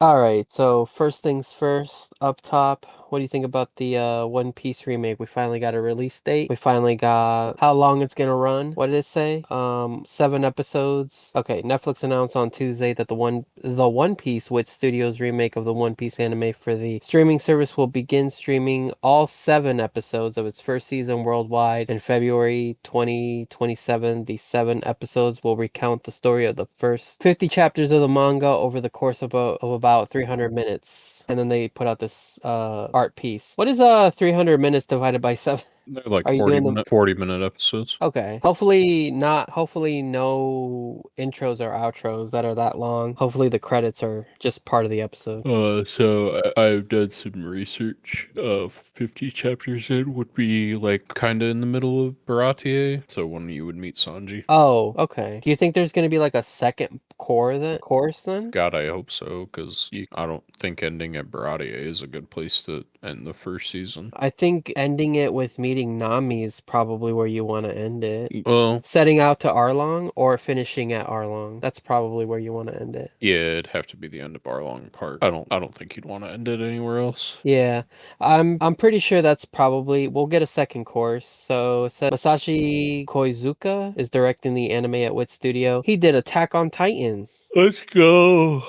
Alright, so first things first, up top, what do you think about the One Piece remake? We finally got a release date. We finally got how long it's gonna run. What did it say? 7 episodes. Okay, Netflix announced on Tuesday that the One Piece with Studios remake of the One Piece anime for the streaming service will begin streaming all 7 episodes of its first season worldwide in February 2027. The 7 episodes will recount the story of the first 50 chapters of the manga over the course of about 300 minutes. And then they put out this art piece. What is 300 minutes divided by 7? They're like Are you doing them? 40-minute episodes. Okay. Hopefully no intros or outros that are that long. Hopefully the credits are just part of the episode. So I've done some research. 50 chapters in would be like kind of in the middle of Baratie. So when you would meet Sanji. Oh, okay. Do you think there's gonna be like a second course then? God, I hope so, because I don't think ending at Baratie is a good place to end the first season. I think ending it with meeting Nami is probably where you want to end it. Well, Setting out to Arlong or finishing at Arlong. That's probably where you want to end it. yeah, it'd have to be the end of Barlong Park. I don't think you'd want to end it anywhere else. Yeah, I'm pretty sure that's probably we'll get a second course. So it said Masashi Koizuka is directing the anime at Wit Studio. He did Attack on Titan Let's go.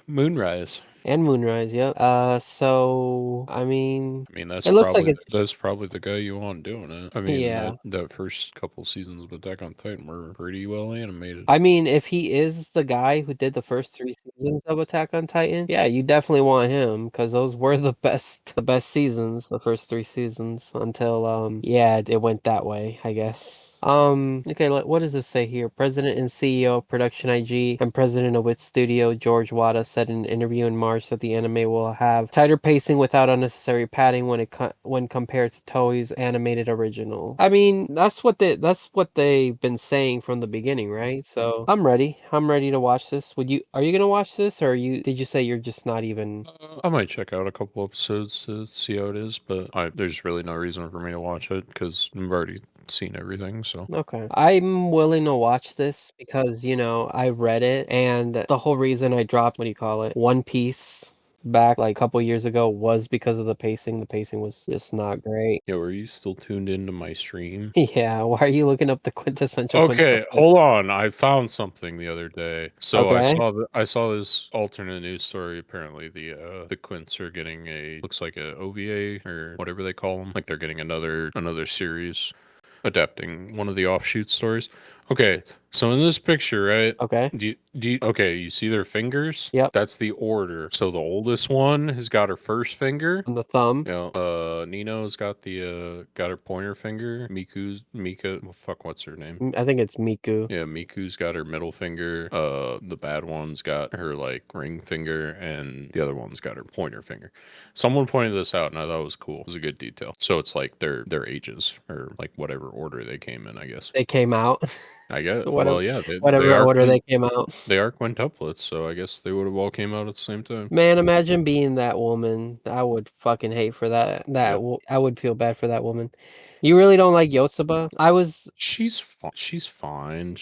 Moonrise. and Moonrise. Yep. So I mean, I mean, it looks like it's that's probably the guy you want doing it. I mean, yeah. that first couple seasons of Attack on Titan were pretty well animated. I mean, if he is the guy who did the first 3 seasons of Attack on Titan, yeah, you definitely want him because those were the best seasons, the first 3 seasons until yeah, it went that way, I guess. Okay, what does this say here? President and CEO of Production IG and President of Wit Studio, George Wada, said in an interview in March that the anime will have tighter pacing without unnecessary padding when compared to Toei's animated original. I mean, that's what they've been saying from the beginning, right? So I'm ready. I'm ready to watch this. Are you gonna watch this, or did you say you're just not even? I might check out a couple episodes to see how it is, but there's really no reason for me to watch it because I've already seen everything. So Okay. I'm willing to watch this because, I read it and the whole reason I dropped, what do you call it? One Piece back like a couple years ago was because of the pacing. The pacing was just not great. yeah, were you still tuned into my stream? Yeah, why are you looking up the quintessential Okay, quintuple? hold on. I found something the other day. So Okay. I saw this alternate news story. Apparently, the Quints are getting looks like a OVA or whatever they call them. Like they're getting another series adapting one of the offshoot stories. Okay, so in this picture, right? Okay. Okay, you see their fingers? Yep. That's the order. So the oldest one has got her first finger. On the thumb. Yeah, Nino's got her pointer finger. Mika, well, fuck, what's her name? I think it's Miku. Yeah, Miku's got her middle finger. The bad one's got her like ring finger, and the other one's got her pointer finger. Someone pointed this out, and I thought it was cool. It was a good detail. So it's like their ages, or like whatever order they came in, I guess. They came out. I guess. Whatever Well, yeah, whatever order they came out. they are quintuplets, so I guess they would have all came out at the same time. Man, imagine being that woman. I would fucking hate for that. Yep. I would feel bad for that woman. You really don't like Yotsuba? She's fine. She's fine.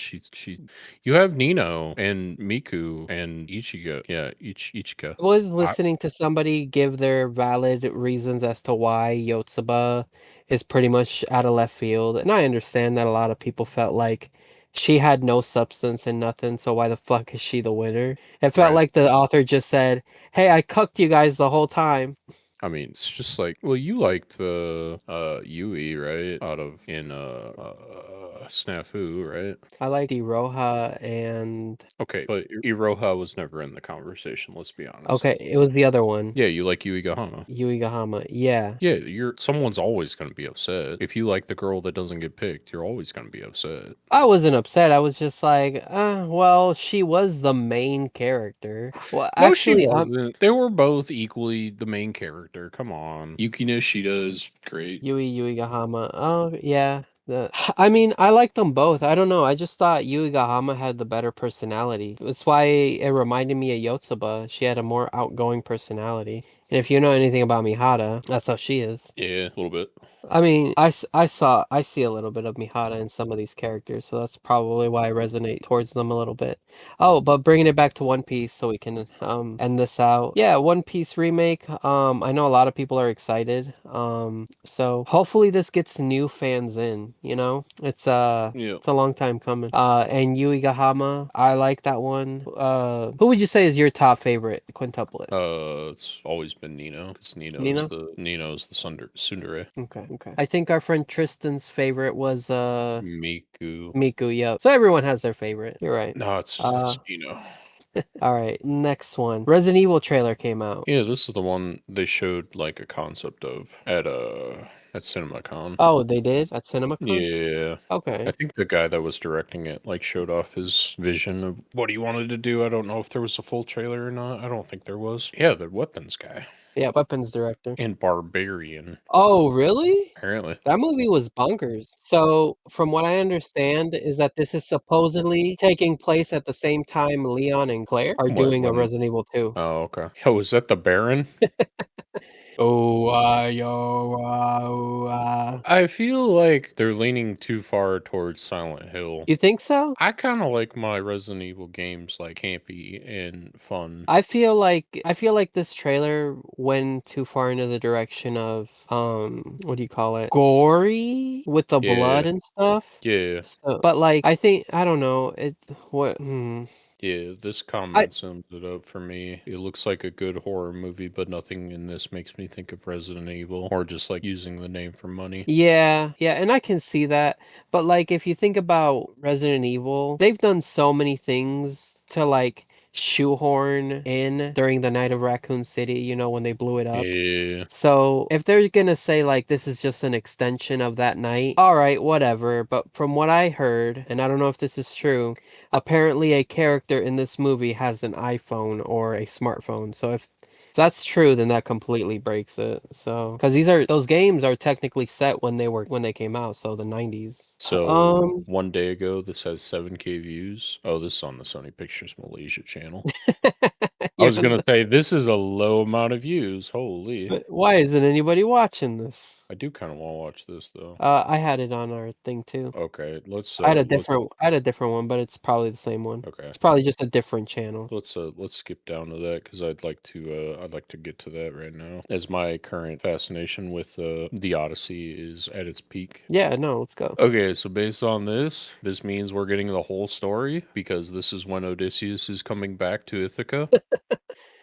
You have Nino and Miku and Ichigo. Yeah, Ichika. I was I, listening to somebody give their valid reasons as to why Yotsuba is pretty much out of left field, and I understand that a lot of people felt like she had no substance and nothing, so why the fuck is she the winner? It felt right. like the author just said, "Hey, I cucked you guys the whole time." I mean, it's just like, well, you liked Yui, right? Out of in Snafu, right? I like Iroha and Okay, but Iroha was never in the conversation, let's be honest. okay, it was the other one, Yeah, you like Yui Gahama. Yui Gahama. Yeah. Yeah, someone's always gonna be upset. If you like the girl that doesn't get picked, you're always gonna be upset. I wasn't upset. I was just like, well, she was the main character. Well, No, she actually, wasn't. They were both equally the main character. Come on. Yuki Nishida is great. Yui Gahama. Oh, yeah. I mean, I like them both. I don't know. I just thought Yui Gahama had the better personality. That's why it reminded me of Yotsuba. She had a more outgoing personality. And if you know anything about Mihara, that's how she is. Yeah, a little bit. I mean, I see a little bit of Mihara in some of these characters, so that's probably why I resonate towards them a little bit. Oh, but bringing it back to One Piece so we can end this out. Yeah, One Piece remake. I know a lot of people are excited. So hopefully this gets new fans in, you know? Yeah. It's a long time coming. And Yui Gahama, I like that one. Who would you say is your top favorite quintuplet? It's always been Nino. Because Nina? Nino's the Tsundere. Okay, okay. I think our friend Tristan's favorite was Miku. Miku, yep. So everyone has their favorite. You're right. No, Uh it's Nino. all right, next one. Resident Evil trailer came out. Yeah, this is the one they showed like a concept of at CinemaCon. Oh, they did at CinemaCon? Yeah. I Okay. think the guy that was directing it like showed off his vision of what he wanted to do. I don't know if there was a full trailer or not. I don't think there was. Yeah, the weapons guy Yeah, weapons director. and Barbarian Oh, really? apparently. That movie was bonkers. So, from what I understand, is that this is supposedly taking place at the same time Leon and Claire are What doing a when? Resident Evil 2. Oh, okay. Oh, is that the Baron? Oh, yo, I feel like they're leaning too far towards Silent Hill. You think so? I kind of like my Resident Evil games like campy and fun. I feel like this trailer went too far into the direction of what do you call it? Gory with the Yeah, blood and stuff. yeah, So, but like I think I don't know, it what yeah. This I comment sums it up for me. It looks like a good horror movie, but nothing in this makes me think of Resident Evil or just like using the name for money. Yeah, yeah, and I can see that. But like if you think about Resident Evil, they've done so many things to like shoehorn in during the night of Raccoon City, you know, when they blew it up. Yeah. So if they're gonna say like this is just an extension of that night, all right, whatever. But from what I heard, and I don't know if this is true, apparently a character in this movie has an iPhone or a smartphone. So if that's true, then that completely breaks it. So because those games are technically set when they came out, so the 90s. So 1 day ago, this has 7K views. Oh, this is on the Sony Pictures Malaysia channel. I You're was gonna say this is a low amount of views. Holy. but why isn't anybody watching this? I do kind of want to watch this though. I had it on our thing too. Okay, I had a different one, but it's probably the same one. okay. It's probably just a different channel. Let's skip down to that because I'd like to get to that right now. As my current fascination with the Odyssey is at its peak. Yeah, no, let's go. Okay, so based on this means we're getting the whole story because this is when Odysseus is coming back to Ithaca.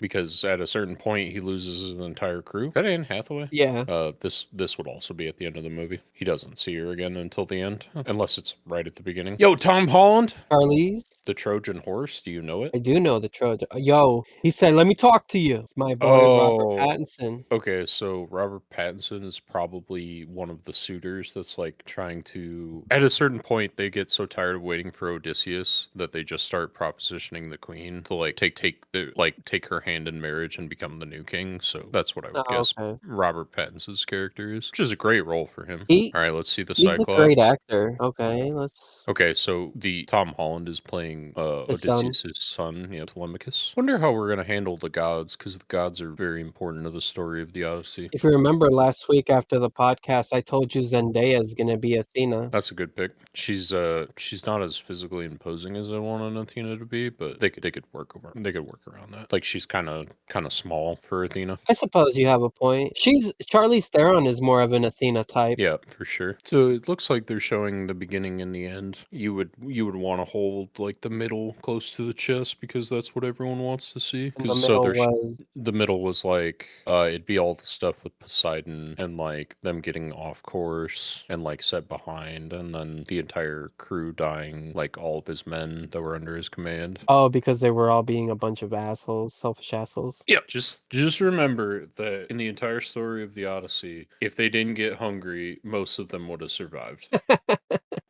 Because at a certain point he loses his entire crew. Is that Anne Hathaway? Yeah. This would also be at the end of the movie. He doesn't see her again until the end, unless it's right at the beginning. Yo, Tom Holland, Charlize? the Trojan horse. Do you know it? I do know the Trojan. Yo, he said, "Let me talk to you." My boy Robert Oh, Pattinson. okay. So Robert Pattinson is probably one of the suitors that's like trying to. At a certain point, they get so tired of waiting for Odysseus that they just start propositioning the queen to like take her hand in marriage and become the new king. So that's what I would Oh, guess okay. Robert Pattinson's character is, which is a great role for him. He All right, let's see the he's a great Cyclops. actor. Okay, let's Okay, so the Tom Holland is playing his son. Odysseus' son, Telemachus. Wonder how we're gonna handle the gods, because the gods are very important to the story of the Odyssey. If you remember last week after the podcast, I told you Zendaya is gonna be Athena. That's a good pick. She's not as physically imposing as I want an Athena to be, but they could work around that. Like she's kind of small for Athena. I suppose you have a point. She's Charlize Theron is more of an Athena type. Yeah, for sure. So it looks like they're showing the beginning and the end. You would want to hold like the middle close to the chest because that's what everyone wants to see. And the Because middle was the middle was like it'd be all the stuff with Poseidon and like them getting off course and like set behind, and then the entire crew dying, like all of his men that were under his command. oh, because they were all being a bunch of assholes, selfish assholes. Yeah, just remember that in the entire story of the Odyssey, if they didn't get hungry, most of them would have survived.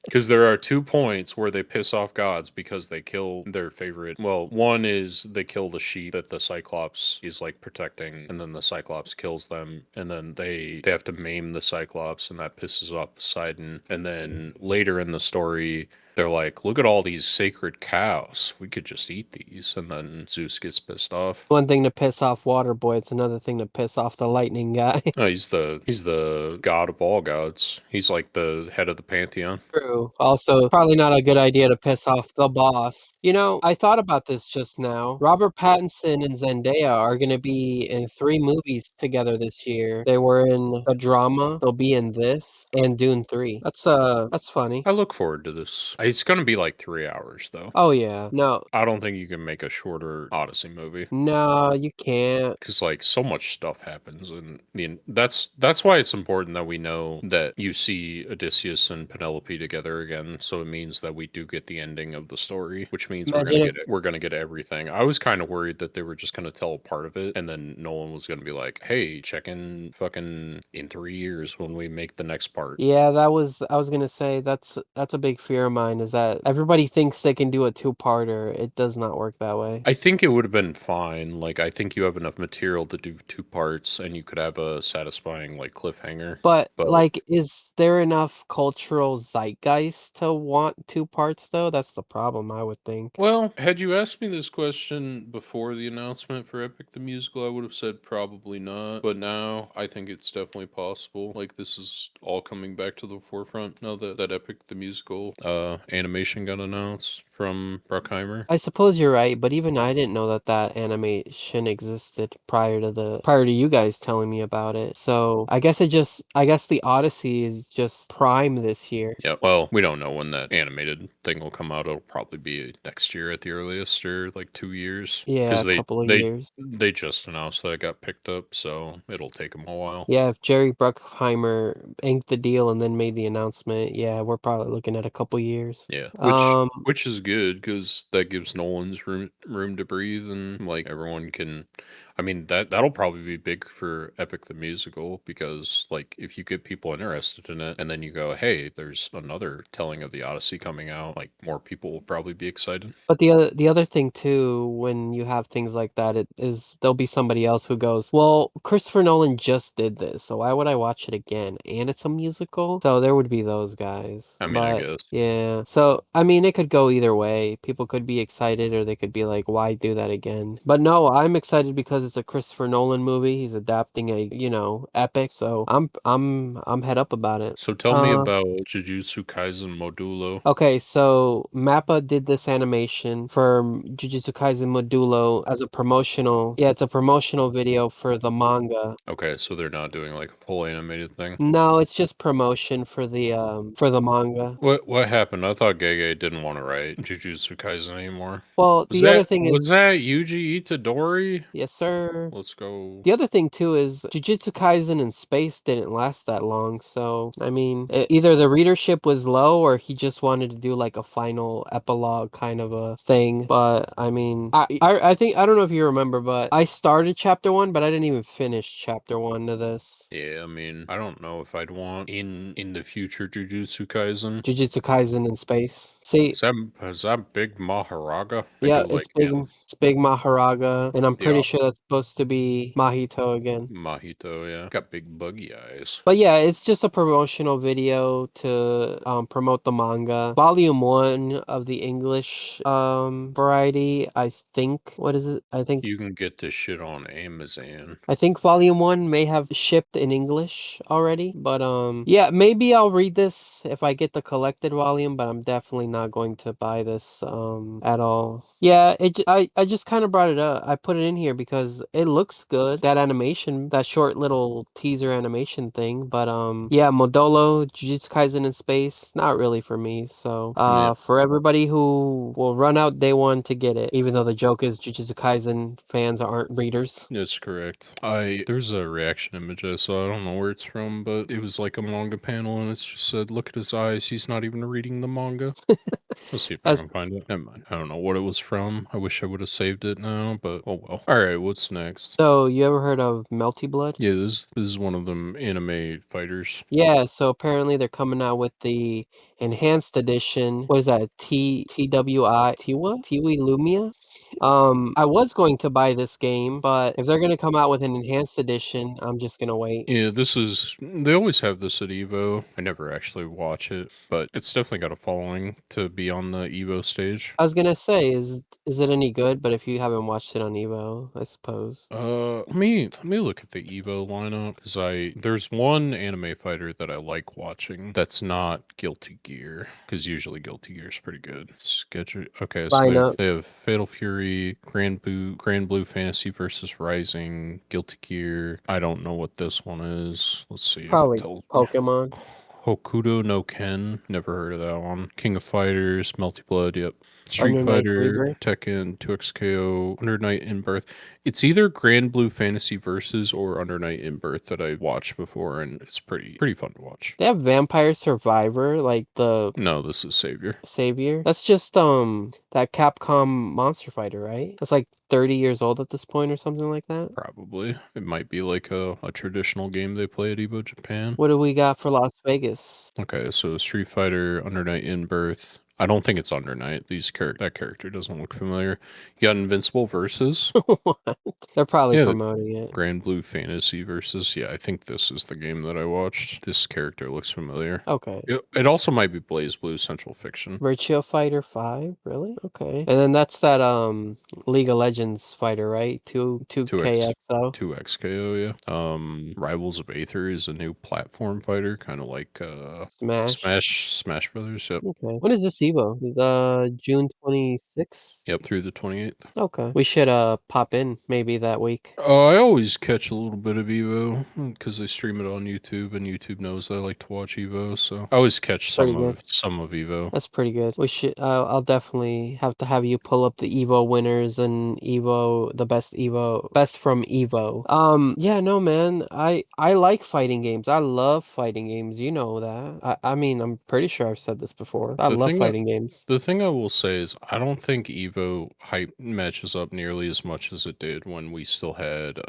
Because there are 2 points where they piss off gods because they kill their favorite. Well, one is they kill the sheep that the Cyclops is like protecting, and then the Cyclops kills them, and then they have to maim the Cyclops, and that pisses off Poseidon. And then later in the story, They're like, look at all these sacred cows. We could just eat these. And then Zeus gets pissed off. One thing to piss off Waterboy, it's another thing to piss off the lightning guy. Oh, he's the god of all gods. He's like the head of the pantheon. True. Also, probably not a good idea to piss off the boss. You know, I thought about this just now. Robert Pattinson and Zendaya are going to be in 3 movies together this year. They were in a drama. They'll be in this and Dune 3. That's funny. I look forward to this. It's gonna be like 3 hours though. Oh yeah. No. I don't think you can make a shorter Odyssey movie. No, you can't. Because like so much stuff happens, and that's why it's important that we know that you see Odysseus and Penelope together again. So it means that we do get the ending of the story, which means we're gonna Imagine if get it. We're gonna get everything. I was kind of worried that they were just gonna tell a part of it, and then Nolan was gonna be like, "Hey, check in fucking in 3 years when we make the next part." Yeah, I was gonna say that's a big fear of mine is that everybody thinks they can do a 2-parter. It does not work that way. I think it would have been fine. Like, I think you have enough material to do 2 parts, and you could have a satisfying like cliffhanger. But But like, is there enough cultural zeitgeist to want 2 parts though? That's the problem, I would think. well, had you asked me this question before the announcement for Epic the Musical, I would have said probably not. But now I think it's definitely possible. Like, this is all coming back to the forefront now that Epic the Musical animation got announced from Bruckheimer. I suppose you're right, but even I didn't know that that animation existed prior to you guys telling me about it. So I guess the Odyssey is just Prime this year. Yeah, well, we don't know when that animated thing will come out. It'll probably be next year at the earliest, or like 2 years, Yeah, because a couple of they years. they just announced that it got picked up, so it'll take them a while. Yeah, if Jerry Bruckheimer inked the deal and then made the announcement, yeah, we're probably looking at a couple years. Yeah, which is good because that gives Nolan's room to breathe, and like everyone can. I mean that'll probably be big for Epic the Musical, because like if you get people interested in it, and then you go, hey, there's another telling of the Odyssey coming out, like more people will probably be excited. But the other thing too, when you have things like that, it is there'll be somebody else who goes, "Well, Christopher Nolan just did this, so why would I watch it again?" And it's a musical, so there would be those guys. I mean, I But guess. yeah, so I mean, it could go either way. People could be excited, or they could be like, "Why do that again?" But no, I'm excited because it's a Christopher Nolan movie. He's adapting a epic, so I'm head up about it. So tell me about Jujutsu Kaisen Modulo. Okay, so Mappa did this animation for Jujutsu Kaisen Modulo as a promotional. Yeah, it's a promotional video for the manga. Okay, so they're not doing like a full animated thing. No, it's just promotion for the manga. What happened? I thought Gege didn't want to write Jujutsu Kaisen anymore. Well, Was the other that thing was is, that Yuji Itadori? yes, sir. Let's go. The other thing too is Jujutsu Kaisen in space didn't last that long, so I mean, either the readership was low or he just wanted to do like a final epilogue kind of a thing. But I mean, I think I don't know if you remember, but I started chapter 1, but I didn't even finish chapter 1 of this. Yeah, I mean, I don't know if I'd want in the future Jujutsu Kaisen. Jujutsu Kaisen in space. See, Is that Big Maharaga? They yeah, go like in it's big Maharaga, and I'm the pretty sure that's supposed to be Mahito again. Mahito, yeah. Got big buggy eyes. But yeah, it's just a promotional video to promote the manga. Volume 1 of the English variety, I think. What is it? You can get this shit on Amazon. I think volume 1 may have shipped in English already, but yeah, maybe I'll read this if I get the collected volume, but I'm definitely not going to buy this at all. Yeah, I just kind of brought it up. I put it in here because it looks good. That animation, that short little teaser animation thing, but yeah, Modolo, Jujutsu Kaisen in space, not really for me. So, Yeah, for everybody who will run out day 1 to get it, even though the joke is Jujutsu Kaisen fans aren't readers. that's correct. There's a reaction image I saw. I don't know where it's from, but it was like a manga panel, and it just said, "Look at his eyes. He's not even reading the manga." Let's see if I That's can find it. Never mind. I don't know what it was from. I wish I would have saved it now, but oh well. All right, what's next? So, you ever heard of Melty Blood? Yeah, this is one of them anime fighters. Yeah, so apparently they're coming out with the enhanced edition. What is that? TWI Tiwa? Tiwi Lumia? I was going to buy this game, but if they're gonna come out with an enhanced edition, I'm just gonna wait. Yeah, they always have this at Evo. I never actually watch it, but it's definitely got a following to be on the Evo stage. I was gonna say, is it any good? But if you haven't watched it on Evo, I suppose. Let me look at the Evo lineup because there's one anime fighter that I like watching that's not Guilty Gear because usually Guilty Gear is pretty good. Schedule. Okay, so Lineup, they have Fatal Fury, Grand Blue Fantasy versus Rising, Guilty Gear. I don't know what this one is. Let's see if it probably tells me. Pokemon. Hokuto no Ken, never heard of that one. King of Fighters, Melty Blood, yep. Street Under Night Fighter, Rebirth. Tekken, 2XKO, Under Night in Birth. It's either Grand Blue Fantasy Versus or Under Night in Birth that I watched before, and it's pretty fun to watch. They have Vampire Survivor, like the No, this is Savior. Savior. That's just that Capcom Monster Fighter, right? That's like 30 years old at this point or something like that. Probably. It might be like a traditional game they play at Evo Japan. What do we got for Las Vegas? Okay, so Street Fighter, Under Night in Birth. I don't think it's Under Night. That character doesn't look familiar. You got Invincible Versus. What? They're probably Yeah, promoting it. Grand Blue Fantasy versus. Yeah, I think this is the game that I watched. This character looks familiar. Okay. It also might be Blaze Blue Central Fiction. Virtua Fighter 5, really? Okay. And then that's that League of Legends fighter, right? 2X KXO. 2XKO, yeah. Rivals of Aether is a new platform fighter, kind of like Smash. Smash Brothers. Yep. Okay. When is this Evo? June 26th? Yep, through the 28th. Okay. We should pop in maybe that week. I always catch a little bit of Evo because they stream it on YouTube, and YouTube knows I like to watch Evo, so I always catch Pretty good. some of Evo. That's pretty good. We should. I'll definitely have to have you pull up the Evo winners and the best from Evo. Yeah, no, man. I like fighting games. I love fighting games. You know that. I mean, I'm pretty sure I've said this before. I The love thing fighting games. The thing I will say is I don't think Evo hype matches up nearly as much as it did when we still had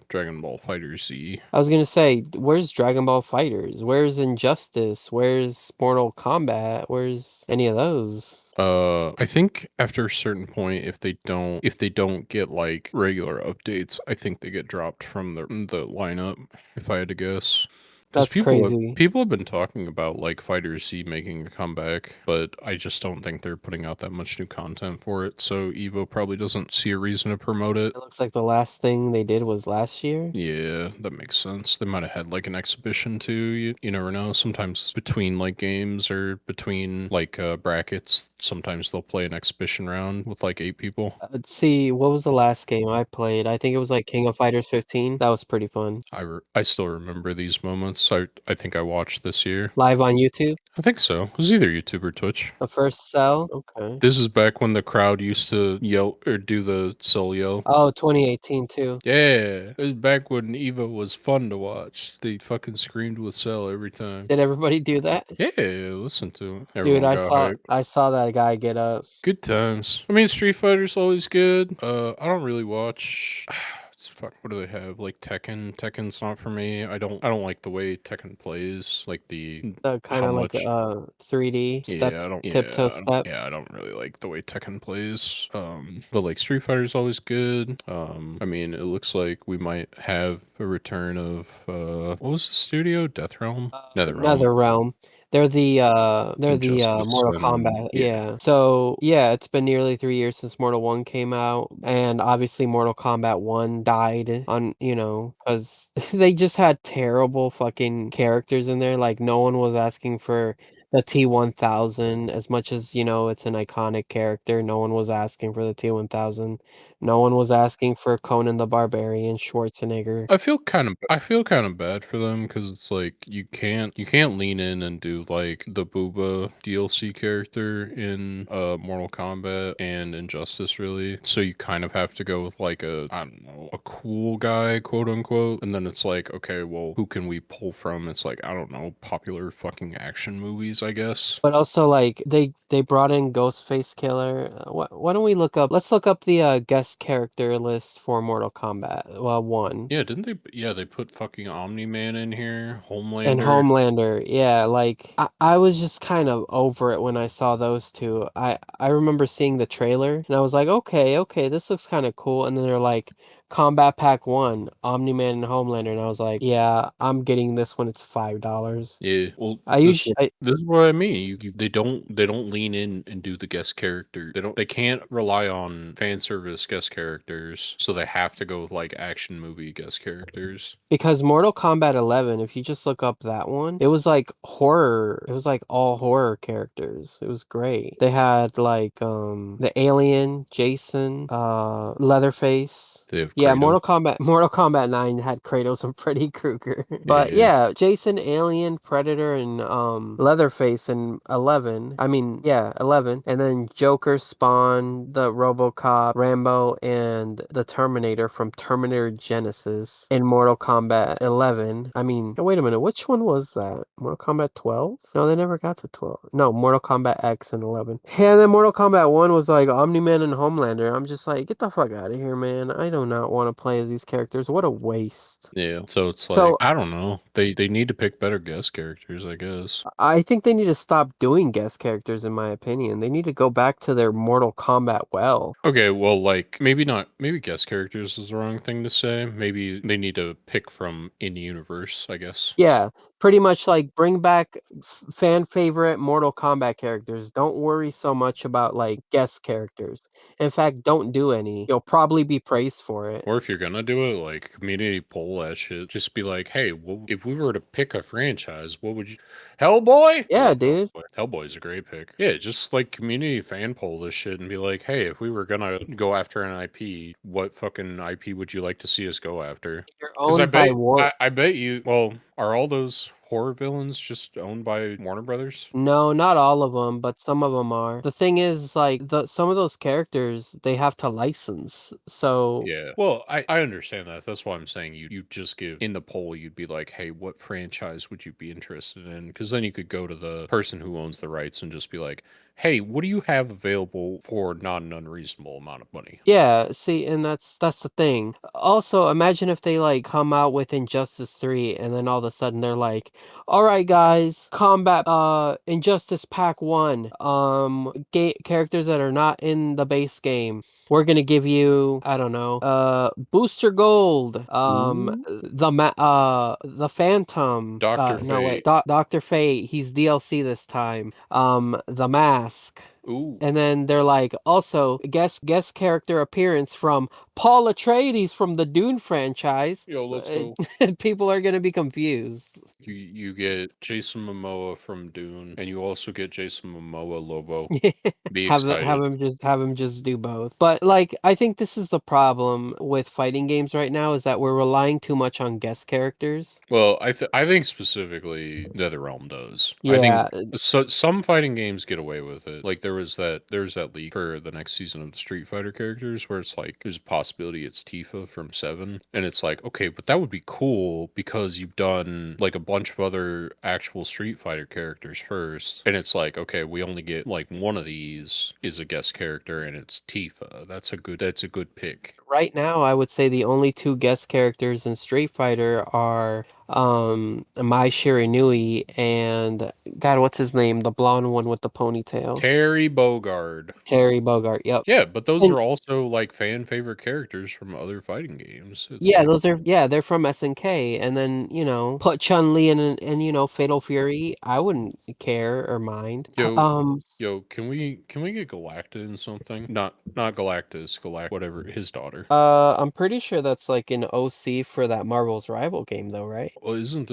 Dragon Ball Fighter Z. I was gonna say, where's Dragon Ball Fighters? Where's Injustice? Where's Mortal Kombat? Where's any of those? I think after a certain point, if they don't get like regular updates, I think they get dropped from the lineup. If I had to guess, because That's crazy. people have been talking about like Fighter Z making a comeback, but I just don't think they're putting out that much new content for it. So Evo probably doesn't see a reason to promote it. It looks like the last thing they did was last year. Yeah, that makes sense. They might have had like an exhibition too. You never know. Sometimes between like games or between like brackets, sometimes they'll play an exhibition round with like 8 people. Let's see, what was the last game I played? I think it was like King of Fighters 15. That was pretty fun. I still remember these moments. I think I watched this year. Live on YouTube? I think so. It was either YouTube or Twitch. The first cell? Okay. This is back when the crowd used to yell or do the soul yell. Oh, 2018 too. Yeah, it was back when Evo was fun to watch. They fucking screamed with Cell every time. Did everybody do that? Yeah, listen to it. Dude, Everyone got hype. I saw that guy get up. Good times. I mean, Street Fighter's always good. I don't really watch. Fuck, what do they have? Like Tekken. Tekken's not for me. I don't like the way Tekken plays. Like the The kind how of like much. 3D step, Yeah, I don't. tiptoe step. Yeah, I don't really like the way Tekken plays. But like Street Fighter's always good. I mean, it looks like we might have a return of what was the studio? Death Realm, NetherRealm. NetherRealm. They're the Injustice Mortal and Kombat. Yeah. So yeah, it's been nearly 3 years since Mortal 1 came out, and obviously Mortal Kombat 1 died on, because they just had terrible fucking characters in there. Like no one was asking for the T-1000 as much as, it's an iconic character. No one was asking for the T-1000. No one was asking for Conan the Barbarian, Schwarzenegger. I feel kind of bad for them because it's like you can't lean in and do like the Booba DLC character in Mortal Kombat and Injustice really. So you kind of have to go with like I don't know, a cool guy, quote unquote. And then it's like, okay, well, who can we pull from? It's like, I don't know, popular fucking action movies, I guess. But also, like, they brought in Ghostface Killer. Why don't we look up? Let's look up the guest character list for Mortal Kombat. Well, 1. Yeah, didn't they? Yeah, they put fucking Omni-Man in here, And Homelander. Homelander, yeah, like I was just kind of over it when I saw those two. I remember seeing the trailer and I was like, okay, this looks kind of cool. And then they're like, Combat Pack 1, Omni-Man and Homelander, and I was like, yeah, I'm getting this when it's $5. Yeah, well, I usually, this is what I mean. They don't lean in and do the guest character. They can't rely on fan service guest characters, so they have to go with like action movie guest characters. because Mortal Kombat 11, if you just look up that one, it was like horror. It was like all horror characters. It was great. They had like the Alien, Jason, Leatherface. They have Yeah, Kratos. Mortal Kombat 9 had Kratos and Freddy Krueger. But Yeah, yeah, Jason, Alien, Predator, and Leatherface in 11. I mean, yeah, 11. And then Joker, Spawn, the RoboCop, Rambo, and the Terminator from Terminator Genesis in Mortal Kombat 11. I mean, wait a minute, which one was that? Mortal Kombat 12? No, they never got to 12. No, Mortal Kombat X in 11. Yeah, and then Mortal Kombat 1 was like Omni-Man and Homelander. I'm just like, get the fuck out of here, man. I do not want to play as these characters. What a waste. yeah. So it's like So I don't know. They need to pick better guest characters, I guess. I think they need to stop doing guest characters, in my opinion. They need to go back to their Mortal Kombat well. Okay, well, like maybe not. Maybe guest characters is the wrong thing to say. Maybe they need to pick from in universe, I guess. Yeah, pretty much like bring back fan favorite Mortal Kombat characters. Don't worry so much about like guest characters. In fact, don't do any. You'll probably be praised for it. Or if you're gonna do it, like community poll that shit. Just be like, hey, if we were to pick a franchise, what would you? Hellboy? I Yeah, love dude. Hellboy. Hellboy's a great pick. Yeah, just like community fan poll this shit and be like, hey, if we were gonna go after an IP, what fucking IP would you like to see us go after? You're Because I owned by bet, War. I bet you. Well, are all those horror villains just owned by Warner Brothers? No, not all of them, but some of them are. The thing is, like, some of those characters, they have to license. So, Yeah. Well, I understand that. That's why I'm saying you just give in the poll, you'd be like, hey, what franchise would you be interested in? Because then you could go to the person who owns the rights and just be like, hey, what do you have available for not an unreasonable amount of money? yeah, see, and that's the thing. Also, imagine if they like come out with Injustice 3 and then all of a sudden they're like, "All right, guys, combat Injustice Pack 1, characters that are not in the base game. We're going to give you, I don't know, Booster Gold, Ooh. the Phantom, Dr. no wait, Fate. Dr. Fate, he's DLC this time. The Mask, Ooh. and then they're like, also guest character appearance from Paul Atreides from the Dune franchise. Yo, let's go. People are gonna be confused. You get Jason Momoa from Dune, and you also get Jason Momoa Lobo. Be Have excited. him just do both. But like, I think this is the problem with fighting games right now is that we're relying too much on guest characters. Well, I think specifically NetherRealm does. I think Yeah, some fighting games get away with it. Like there's that leak for the next season of the Street Fighter characters where it's like there's a possibility it's Tifa from 7 and it's like, okay, but that would be cool because you've done like a bunch of other actual Street Fighter characters first. And it's like, okay, we only get like one of these is a guest character and it's Tifa. That's a good pick. right now I would say the only two guest characters in Street Fighter are Mai Shiranui and God, what's his name? The blonde one with the ponytail. Terry Bogard. Terry Bogart. Yep. Yeah, but those And are also like fan favorite characters from other fighting games. It's yeah, like, those are they're from SNK. And then, put Chun-Li and Fatal Fury. I wouldn't care or mind. yo, yo, can we get Galacta in something? Not Galactus, whatever, his daughter. I'm pretty sure that's like an OC for that Marvel's Rival game though, right? Well, isn't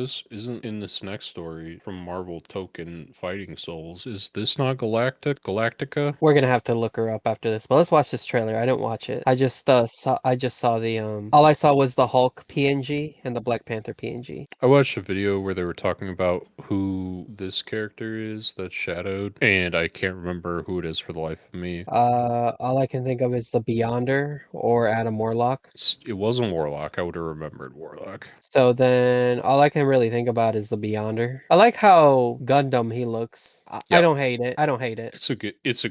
in this next story from Marvel Token Fighting Souls? Is this not Galactica? We're gonna have to look her up after this, but let's watch this trailer. I didn't watch it. I just saw the all I saw was the Hulk PNG and the Black Panther PNG. I watched a video where they were talking about who this character is that's shadowed, and I can't remember who it is for the life of me. All I can think of is the Beyonder or Adam Warlock. It wasn't Warlock. I would have remembered Warlock. So then man, all I can really think about is the Beyonder. I like how Gundam he looks. I Yeah, don't hate it. I don't hate it. it's a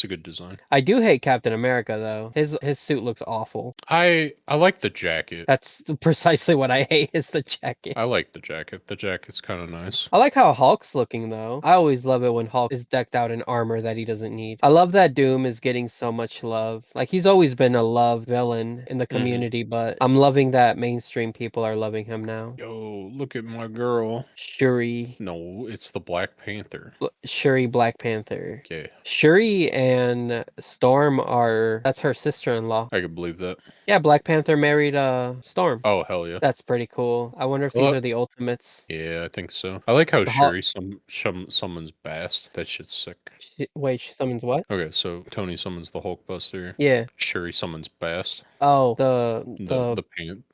good design. I do hate Captain America though. His suit looks awful. I like the jacket. That's precisely what I hate is the jacket. I like the jacket. The jacket's kind of nice. I like how Hulk's looking though. I always love it when Hulk is decked out in armor that he doesn't need. I love that Doom is getting so much love. Like he's always been a loved villain in the Mhm. community, but I'm loving that mainstream people are loving him now. Yo, look at my girl. Shuri, No, it's the Black Panther. Shuri Black Panther. Okay, Shuri and Storm are that's her sister-in-law. I can believe that. Yeah, Black Panther married Storm. Oh, hell yeah. That's pretty cool. I wonder if these Well, are the ultimates. yeah, I think so. I like how The Hulk. Shuri summons Bast. That shit's sick. Wait, she summons what? Okay, so Tony summons the Hulkbuster. Yeah. Shuri summons Bast, Oh, the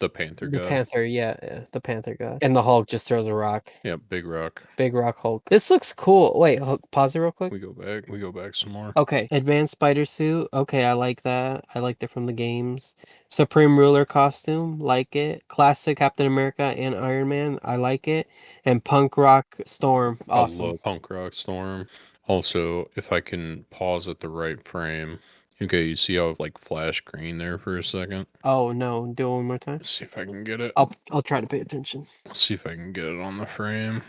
Panther the god. Panther. Yeah, yeah, the Panther god. And the Hulk just throws a rock. Yeah, Big Rock. Big Rock Hulk. This looks cool. Wait, pause it real quick. We go back. We go back some more. Okay, advanced spider suit. Okay, I like that. I liked it from the games. Supreme Ruler costume, like it. Classic Captain America and Iron Man, I like it. And Punk Rock Storm, I awesome. love Punk Rock Storm. Also, if I can pause at the right frame. Okay, you see how I've like flash green there for a second? Oh no, do it one more time. Let's see if I can get it. I'll try to pay attention. Let's see if I can get it on the frame.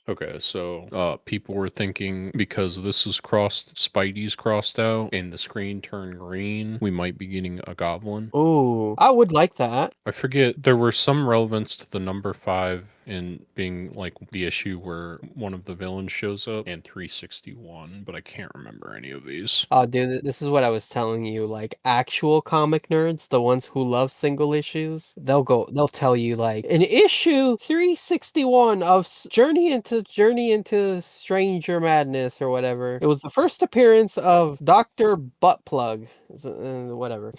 Okay, so people were thinking because this is Spidey's crossed out and the screen turned green, we might be getting a goblin. Ooh, I would like that. I forget, there were some relevance to the number 5 in being like the issue where one of the villains shows up and 361, but I can't remember any of these. Oh, dude, this is what I was telling you. Like actual comic nerds, the ones who love single issues, they'll tell you like in issue 361 of Journey into Stranger Madness or whatever. It was the first appearance of Dr. Buttplug. Whatever.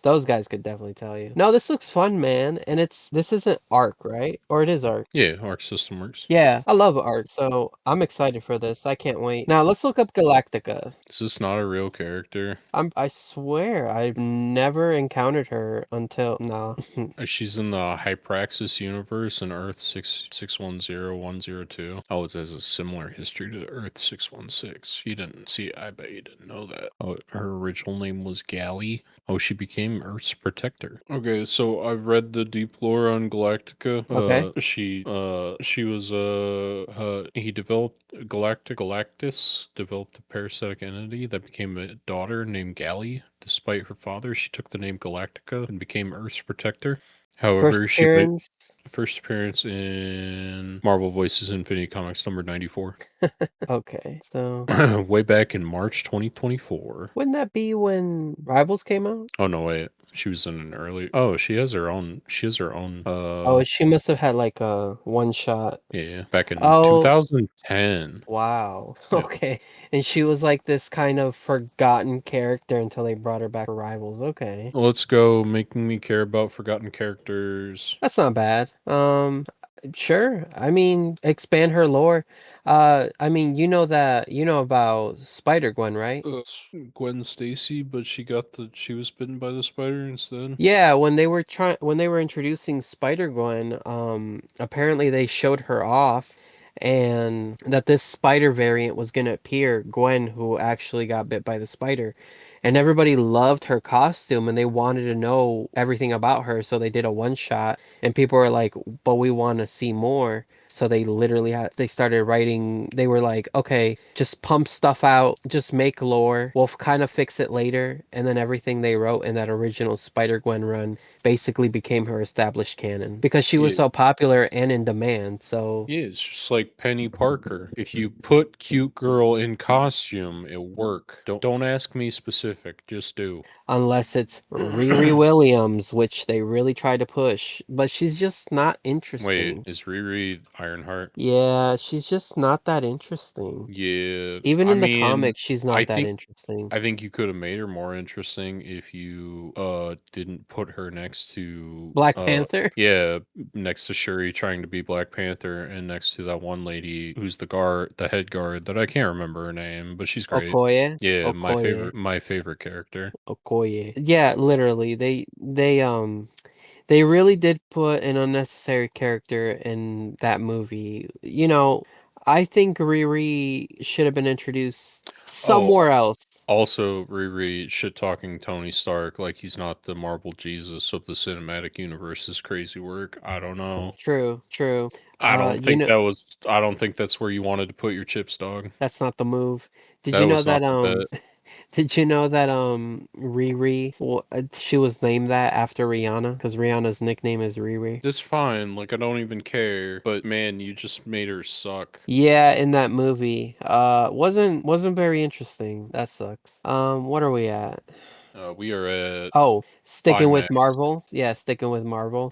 Those guys could definitely tell you. No, this looks fun, man. And this isn't Arc, right? Or it is Arc. Yeah, Arc System Works. Yeah, I love art, so I'm excited for this. I can't wait. Now let's look up Galactica. Is this not a real character? I swear I've never encountered her until no. She's in the Hypraxis universe in Earth 6610102. Oh, it has a similar history to Earth 616. You didn't see, I bet you didn't know that. Oh, her original name was Gally. Oh, she became Earth's protector. Okay, so I've read the deep lore on Galactica. Okay. She was he developed Galactus developed a parasitic entity that became a daughter named Gally. Despite her father, she took the name Galactica and became Earth's protector. First However, she made appearance. first appearance in Marvel Voices Infinity Comics number 94. Okay, so Way back in March 2024. wouldn't that be when Rivals came out? Oh no, wait. She was in an early. Oh, she has her own Oh, she must have had like a one shot. yeah, back in Oh, 2010. wow. Yep. Okay. And she was like this kind of forgotten character until they brought her back for Rivals. Okay. Let's go making me care about forgotten characters. That's not bad. Sure. I mean, expand her lore. I mean, you know about Spider-Gwen, right? Gwen Stacy, but she was bitten by the spider instead. Yeah, when they were introducing Spider-Gwen, apparently they showed her off and that this spider variant was gonna appear, Gwen, who actually got bit by the spider. And everybody loved her costume and they wanted to know everything about her, so they did a one shot and people were like, but we want to see more. So they started writing, they were like, okay, just pump stuff out, just make lore, we'll kind of fix it later. And then everything they wrote in that original Spider-Gwen run basically became her established canon because she was Yeah. so popular and in demand. So Yeah, it's just like Penny Parker. If you put cute girl in costume, it'll work. Don't ask me specific, just do. unless it's Riri Williams, which they really try to push, but she's just not Wait, interesting. is Riri Ironheart? Yeah, she's just not that interesting. Yeah, Even I in the mean, comics, she's I not that think interesting. I think you could have made her more interesting if you didn't put her next to Black Panther? yeah, next to Shuri trying to be Black Panther and next to that one lady who's the head guard that I can't remember her name, but she's great. Okoye? Yeah, Okoye. my favorite character. Okoye. Yeah, literally. They really did put an unnecessary character in that movie. I think Riri should have been introduced Oh, somewhere else. also, Riri shit talking Tony Stark like he's not the Marvel Jesus of the cinematic universe's crazy work. I don't know. True, true. I don't You think know, that was. I don't think that's where you wanted to put your chips, dog. that's not the move. Did That you know was that not the bet. did you know that Riri, she was named that after Rihanna because Rihanna's nickname is Riri? It's fine. Like I don't even care. But man, you just made her suck. Yeah, in that movie. Wasn't very interesting. That sucks. What are we at? We are at Oh, sticking with IMAX. Marvel. Yeah, sticking with Marvel.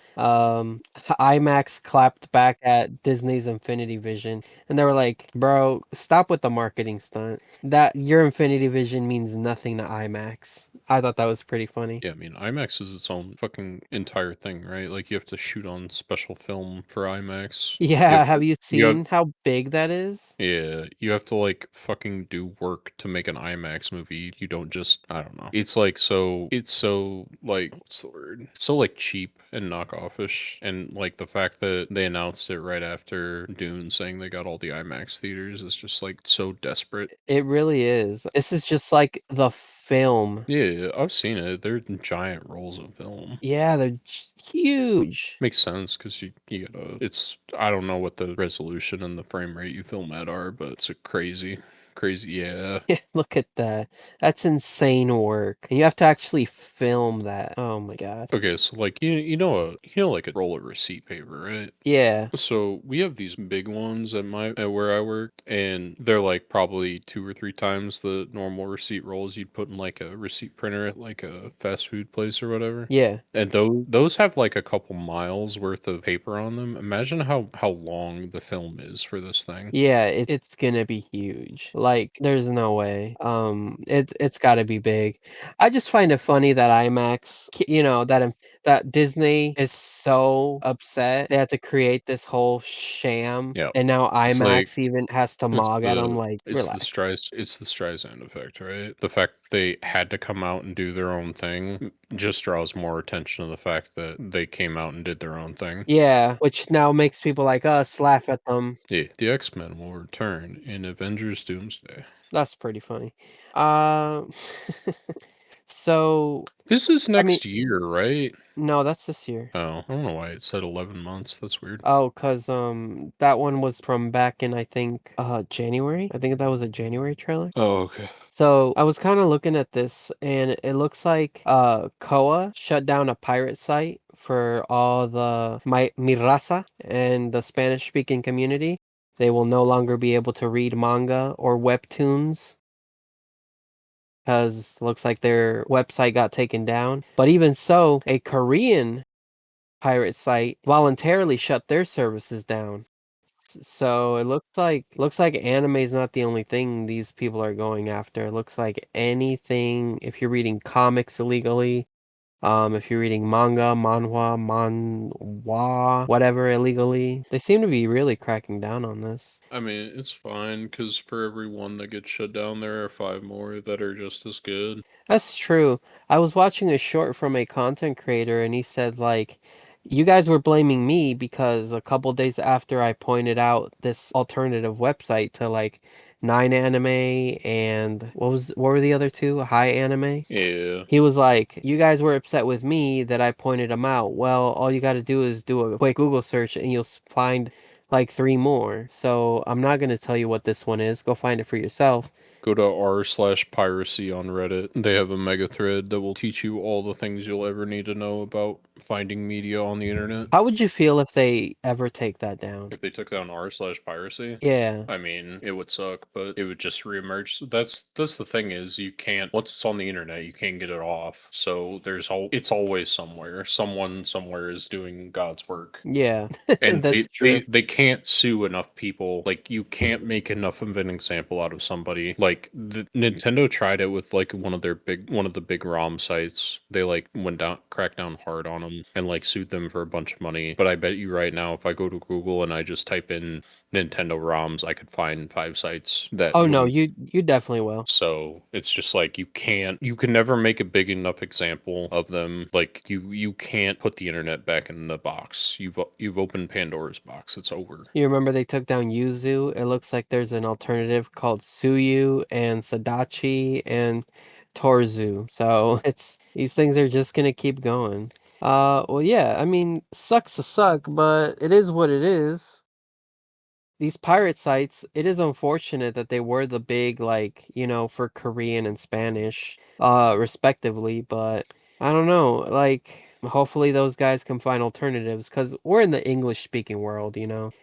IMAX clapped back at Disney's Infinity Vision, and they were like, "Bro, stop with the marketing stunt. That your Infinity Vision means nothing to IMAX." I thought that was pretty funny. Yeah, I mean, IMAX is its own fucking entire thing, right? Like you have to shoot on special film for IMAX. You have Yeah, to. have you You have seen how big that is? Yeah, you have to like fucking do work to make an IMAX movie. You don't just, I don't know. It's like it's so like what's the word? It's so like cheap and knockoffish, and like the fact that they announced it right after Dune saying they got all the IMAX theaters is just like so desperate. It really is. This is just like the film. Yeah, I've seen it. They're giant rolls of film. Yeah, they're huge. Makes sense because you gotta. It's I don't know what the resolution and the frame rate you film at are, but it's a crazy. Yeah. Yeah, look at that. That's insane work. And you have to actually film that. Oh my god. Okay, so like like a roll of receipt paper, right? Yeah. So we have these big ones at where I work, and they're like probably 2 or 3 times the normal receipt rolls you'd put in like a receipt printer at like a fast food place or whatever. Yeah. And those have like a couple miles worth of paper on them. Imagine how long the film is for this thing. Yeah, it's gonna be huge. Like, there's no way. It's gotta be big. I just find it funny that IMAX, that Disney is so upset they had to create this whole sham, Yeah. and now It's like IMAX even has to It's mog at them. Like, relax. It's the Streisand effect, right? The fact that they had to come out and do their own thing just draws more attention to the fact that they came out and did their own thing. Yeah, which now makes people like us laugh at them. Yeah, the X-Men will return in Avengers Doomsday. That's pretty funny. Uh, so This is I mean, next year, right? no, that's this year. Oh, I don't know why it said 11 months. That's weird. Oh, cause that one was from back in, I think, January. I think that was a January trailer. Oh, okay. So I was kind of looking at this, and it looks like Koa shut down a pirate site for all the mi raza and the Spanish speaking community. They will no longer be able to read manga or webtoons because looks like their website got taken down. But even so, a Korean pirate site voluntarily shut their services down. So it looks like anime is not the only thing these people are going after. It looks like anything if you're reading comics illegally, if you're reading manga, manhwa, whatever illegally, they seem to be really cracking down on this. I mean, it's fine because for every one that gets shut down, there are 5 more that are just as good. That's true. I was watching a short from a content creator and he said like you guys were blaming me because a couple days after I pointed out this alternative website to like Nine Anime and what were the other two? High Anime? Yeah. He was like, "You guys were upset with me that I pointed them out. Well, all you got to do is do a quick Google search and you'll find like three more. So I'm not going to tell you what this one is. Go find it for yourself." Go to r/piracy on Reddit. They have a mega thread that will teach you all the things you'll ever need to know about finding media on the internet. How would you feel if they ever take that down? If they took down r/piracy, Yeah. I mean, it would suck, but it would just reemerge. So that's the thing is you can't once it's on the internet, you can't get it off. So it's always somewhere. Someone somewhere is doing God's work. Yeah. And That's true. they can't sue enough people. Like, you can't make enough of an example out of somebody. Like, Nintendo tried it with like one of the big ROM sites. They like cracked down hard on them and like sued them for a bunch of money. But I bet you right now, if I go to Google and I just type in Nintendo ROMs, I could find 5 sites that Oh no, wouldn't. you definitely will. So it's just like you can never make a big enough example of them. Like, you can't put the internet back in the box. You've opened Pandora's box. It's over. You remember they took down Yuzu? It looks like there's an alternative called Suyu and Sadachi and Torzu. So it's these things are just gonna keep going. Well, yeah, I mean, sucks to suck, but it is what it is. These pirate sites, it is unfortunate that they were the big, like, for Korean and Spanish, respectively, but I don't know, like, hopefully those guys can find alternatives, because we're in the English-speaking world,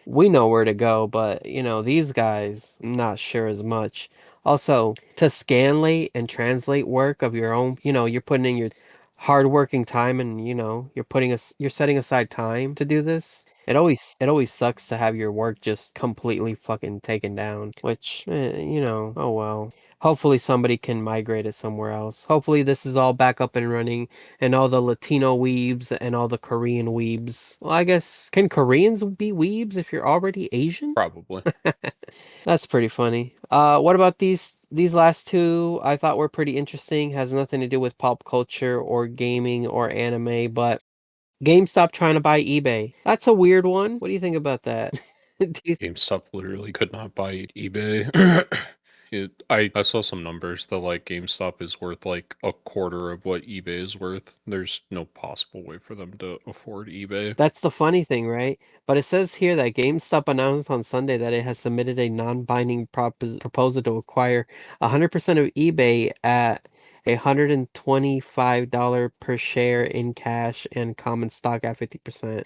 We know where to go, but, these guys, I'm not sure as much. Also, to scanlate and translate work of your own, you're putting in your hardworking time and, you're setting aside time to do this. It always sucks to have your work just completely fucking taken down, which, oh well. Hopefully somebody can migrate it somewhere else. Hopefully this is all back up and running and all the Latino weebs and all the Korean weebs. Well, I guess, can Koreans be weebs if you're already Asian? Probably. That's pretty funny. What about these last two? I thought were pretty interesting. Has nothing to do with pop culture or gaming or anime, but GameStop trying to buy eBay. That's a weird one. What do you think about that? GameStop literally could not buy eBay. I saw some numbers that like GameStop is worth like a quarter of what eBay is worth. There's no possible way for them to afford eBay. That's the funny thing, right? But it says here that GameStop announced on Sunday that it has submitted a non-binding proposal to acquire 100% of eBay at $125 per share in cash and common stock at 50%.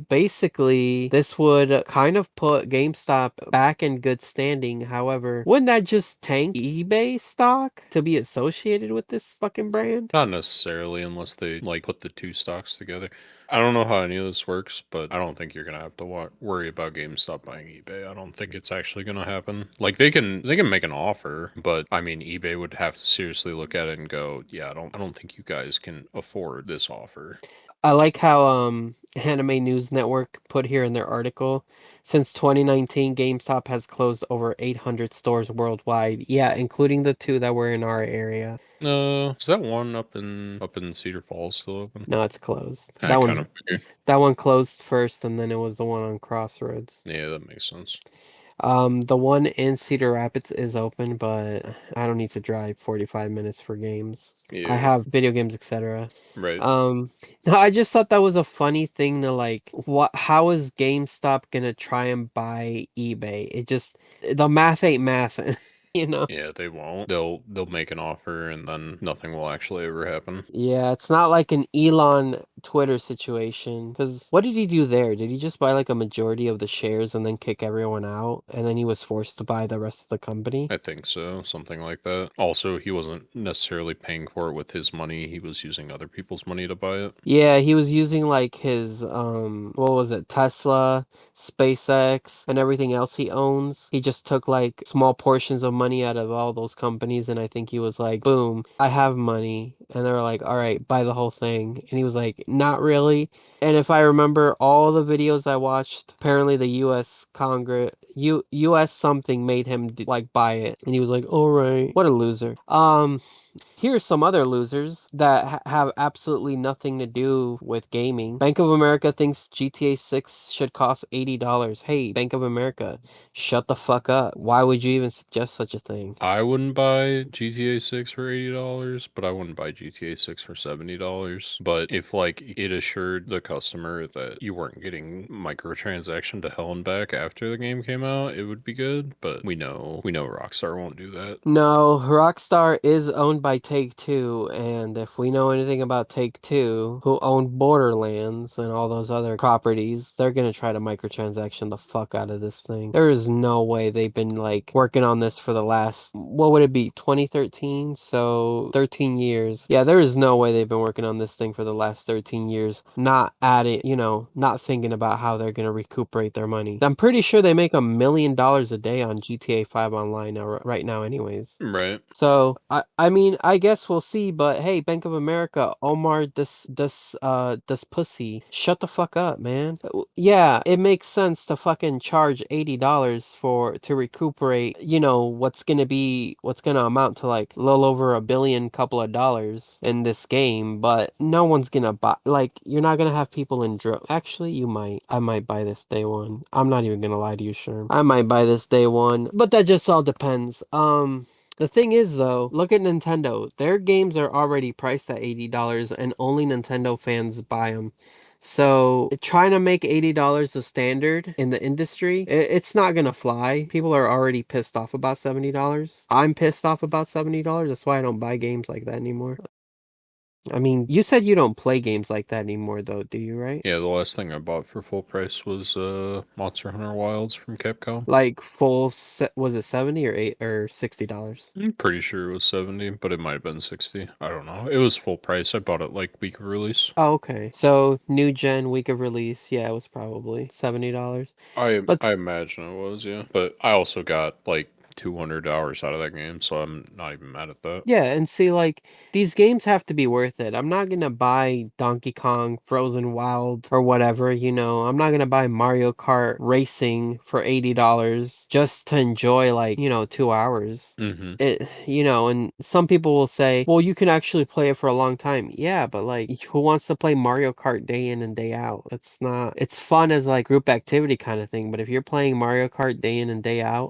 Basically, this would kind of put GameStop back in good standing. However, wouldn't that just tank eBay stock to be associated with this fucking brand? Not necessarily, unless they like put the two stocks together. I don't know how any of this works, but I don't think you're gonna have to worry about GameStop buying eBay. I don't think it's actually gonna happen. Like, they can make an offer, but I mean, eBay would have to seriously look at it and go, yeah, I don't think you guys can afford this offer. I like how Anime News Network put here in their article, since 2019, GameStop has closed over 800 stores worldwide. Yeah, including the two that were in our area. Is that one up in Cedar Falls still open? No, it's closed. I kind of figured. That one closed first, and then it was the one on Crossroads. Yeah, that makes sense. The one in Cedar Rapids is open, but I don't need to drive 45 minutes for games. I Yeah, have video games, etc. right. Um, no, I just thought that was a funny thing to like, how is GameStop gonna try and buy eBay? The math ain't math, you know? Yeah, they won't. They'll make an offer and then nothing will actually ever happen. Yeah, it's not like an Elon Twitter situation. Because what did he do there? Did he just buy like a majority of the shares and then kick everyone out? And then he was forced to buy the rest of the company? I think so, something like that. Also, he wasn't necessarily paying for it with his money. He was using other people's money to buy it. Yeah, he was using like his what was it, Tesla, SpaceX, and everything else he owns. He just took like small portions of money out of all those companies, and I think he was like, boom, I have money. And they were like, all right, buy the whole thing. And he was like, not really. And if I remember all the videos I watched, apparently the US Congress US something made him like buy it. And he was like, all right. What a loser. Here's some other losers that have absolutely nothing to do with gaming. Bank of America thinks GTA 6 should cost $80. Hey, Bank of America, shut the fuck up. Why would you even suggest such a thing? I wouldn't buy GTA 6 for $80, but I wouldn't buy GTA 6 for $70. But if like it assured the customer that you weren't getting microtransaction to hell and back after the game came out, it would be good. But we know Rockstar won't do that. No, Rockstar is owned by Take-Two, and if we know anything about Take-Two, who own Borderlands and all those other properties, they're gonna try to microtransaction the fuck out of this thing. There is no way they've been like working on this for the last, what would it be, 2013? So 13 years. Yeah, there is no way they've been working on this thing for the last 13 years, not adding, not thinking about how they're going to recuperate their money. I'm pretty sure they make $1 million a day on GTA 5 online right now anyways. Right. So I mean I guess we'll see, but hey, Bank of America, Omar, this pussy, shut the fuck up, man. Yeah, it makes sense to fucking charge $80 to recuperate, what's gonna amount to like a little over $1 billion, couple of dollars in this game, but no one's gonna buy. Like, you're not gonna have people in Actually, you might. I might buy this day one. I'm not even gonna lie to you, Sherm. I might buy this day one, but that just all depends. The thing is, though, look at Nintendo. Their games are already priced at $80, and only Nintendo fans buy them. So trying to make $80 the standard in the industry, it's not gonna fly. People are already pissed off about $70. I'm pissed off about $70. That's why I don't buy games like that anymore. I mean, you said you don't play games like that anymore, though, do you, right? Yeah, the last thing I bought for full price was Monster Hunter Wilds from Capcom. Like was it 70 or $60? I'm pretty sure it was 70, but it might have been 60. I don't know. It was full price. I bought it like week of release. Oh, okay. So new gen week of release, yeah, it was probably $70. I But I imagine it was, yeah. But I also got like 200 hours out of that game, so I'm not even mad at that. yeah, and see, like, these games have to be worth it. I'm not gonna buy Donkey Kong Frozen Wild or whatever, I'm not gonna buy Mario Kart Racing for $80 just to enjoy, like, 2 hours. Mm-hmm. And some people will say, well, you can actually play it for a long time. Yeah, but like, who wants to play Mario Kart day in and day out? It's fun as like group activity kind of thing, but if you're playing Mario Kart day in and day out,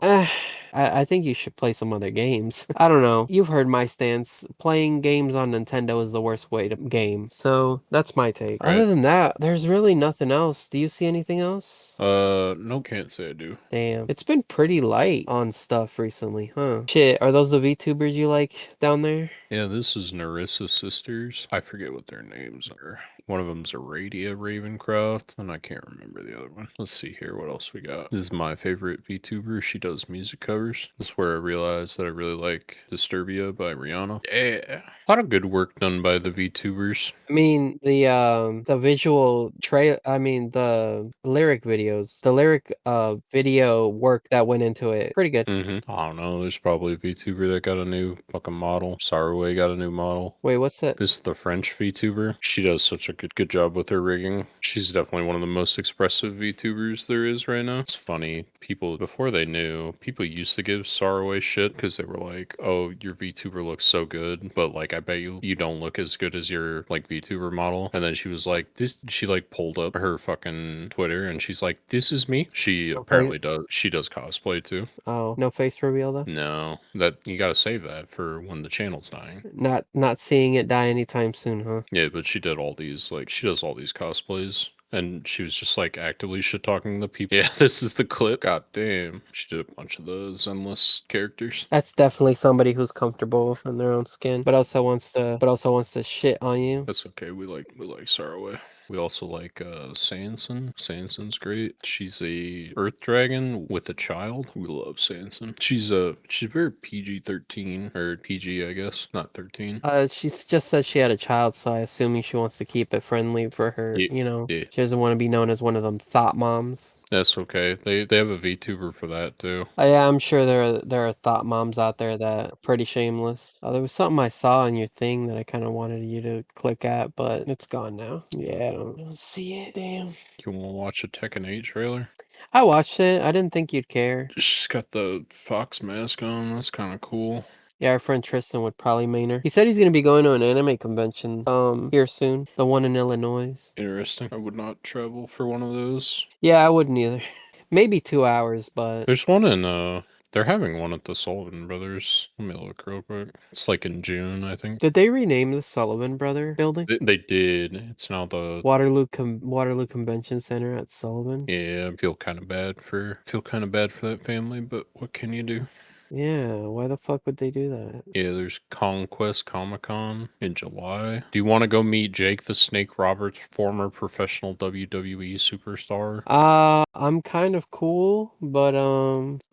I think you should play some other games. I don't know. You've heard my stance. Playing games on Nintendo is the worst way to game. So that's my take. Other Right. than that, there's really nothing else. Do you see anything else? No, can't say I do. Damn. It's been pretty light on stuff recently, huh? Shit, are those the VTubers you like down there? Yeah, this is Narissa Sisters. I forget what their names are. One of them's Aradia Ravencroft, and I can't remember the other one. Let's see here, what else we got. This is my favorite VTuber. She does music covers. This is where I realized that I really like Disturbia by Rihanna. Yeah. A lot of good work done by the VTubers. I mean, the visual trail, I mean, the lyric videos, the lyric video work that went into it, pretty good. I don't know. There's probably a VTuber that got a new fucking model. Sarway got a new model. Wait, what's that? This is the French VTuber. She does such a good job with her rigging. She's definitely one of the most expressive VTubers there is right now. It's funny. People, before they knew, people used to give Sarway shit because they were like, oh, your VTuber looks so good, but like, I bet you don't look as good as your like VTuber model. And then she was like, she like pulled up her fucking Twitter and she's like, this is me. She No face. apparently does. She does cosplay too. Oh, no face reveal though. No, that you gotta save that for when the channel's dying. Not seeing it die anytime soon, huh? Yeah, but she did all these, like, she does all these cosplays. And she was just like actively shit talking the people. Yeah, this is the clip. God damn. She did a bunch of the Zenless characters. That's definitely somebody who's comfortable in their own skin, but also wants to shit on you. That's okay. We like Saraway. We also like Sanson. Sanson's great. She's a Earth Dragon with a child. We love Sanson. She's very PG-13 or PG, I guess, not 13. She's just said she had a child, so I assuming she wants to keep it friendly for her. Yeah, yeah. She doesn't want to be known as one of them thought moms. That's okay. They have a VTuber for that too. Yeah, I'm sure there are thought moms out there that are pretty shameless. There was something I saw on your thing that I kind of wanted you to click at, but it's gone now. Yeah, I don't see it. Damn. You want to watch a Tekken 8 trailer? I watched it. I didn't think you'd care. She's got the fox mask on. That's kind of cool. Yeah, our friend Tristan would probably main her. He said he's gonna be going to an anime convention here soon. The one in Illinois. Interesting. I would not travel for one of those. Yeah, I wouldn't either. Maybe 2 hours, but There's one in they're having one at the Sullivan Brothers. Let me look real quick. It's like in June, I think. did they rename the Sullivan Brother building? They did. It's now the Waterloo Convention Center at Sullivan. yeah. I feel kind of bad for that family, but what can you do? Yeah, why the fuck would they do that? Yeah, there's Conquest Comic Con in July. Do you want to go meet Jake the Snake Roberts, former professional WWE superstar? I'm kind of cool, but